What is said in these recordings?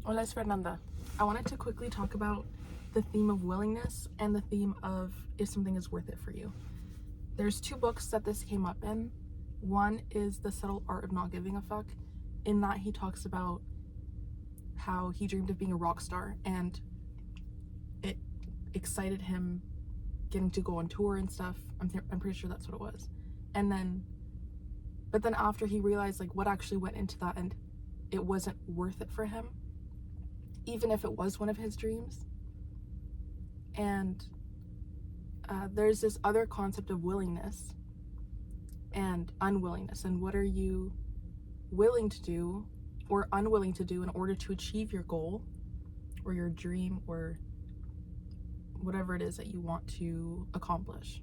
Hola, es Fernanda. I wanted to quickly talk about the theme of willingness and the theme of if something is worth it for you. There's two books that this came up in. One is The Subtle Art of Not Giving a Fuck. In that, he talks about how he dreamed of being a rock star and it excited him getting to go on tour and stuff. I'm pretty sure that's what it was. But then after he realized like what actually went into that and it wasn't worth it for him, even if it was one of his dreams. And there's this other concept of willingness and unwillingness, and what are you willing to do or unwilling to do in order to achieve your goal or your dream or whatever it is that you want to accomplish.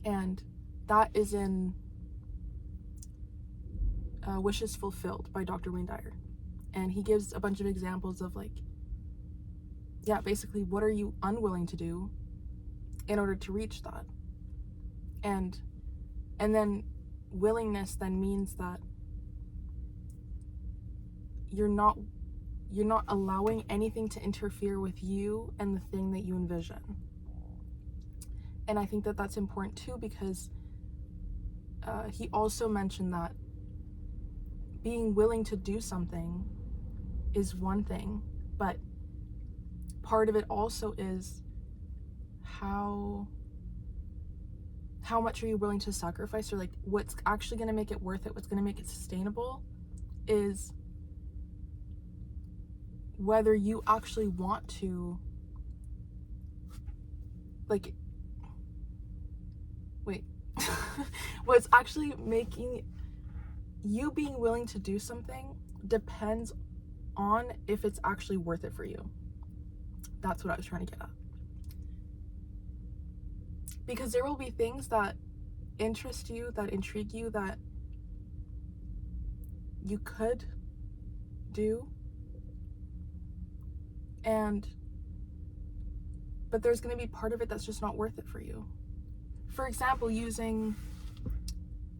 And that is in Wishes Fulfilled by Dr. Dyer. And he gives a bunch of examples of like, yeah, basically what are you unwilling to do in order to reach that. And then willingness then means that you're not allowing anything to interfere with you and the thing that you envision. And I think that that's important too, because he also mentioned that being willing to do something is one thing, but part of it also is how much are you willing to sacrifice, or like what's actually going to make it worth it, what's going to make it sustainable is whether you actually want to like what's actually making you being willing to do something depends on if it's actually worth it for you. That's what I was trying to get at. Because there will be things that interest you, that intrigue you, that you could do, but there's going to be part of it that's just not worth it for you. For example, using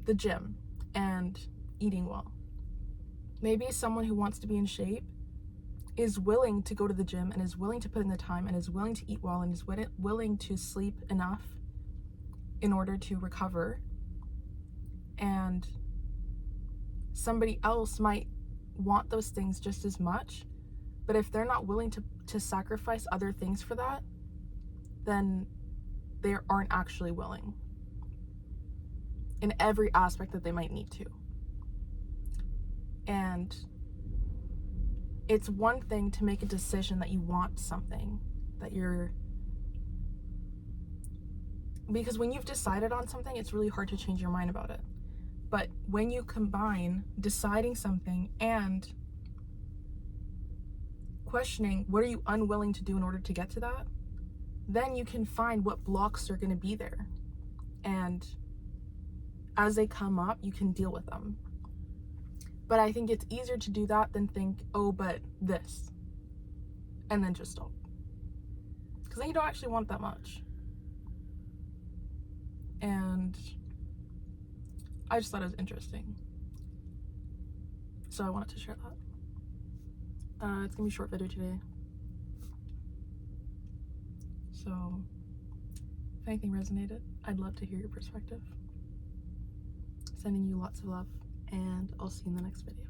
the gym and eating well. Maybe someone who wants to be in shape is willing to go to the gym and is willing to put in the time and is willing to eat well and is willing to sleep enough in order to recover. And somebody else might want those things just as much, but if they're not willing to sacrifice other things for that, then they aren't actually willing in every aspect that they might need to. And it's one thing to make a decision that you want something, because when you've decided on something, it's really hard to change your mind about it. But when you combine deciding something and questioning what are you unwilling to do in order to get to that, then you can find what blocks are going to be there. And as they come up, you can deal with them. But I think it's easier to do that than think, oh, but this, and then just stop. Because then you don't actually want that much. And I just thought it was interesting. So I wanted to share that. It's gonna be a short video today. So if anything resonated, I'd love to hear your perspective. Sending you lots of love, and I'll see you in the next video.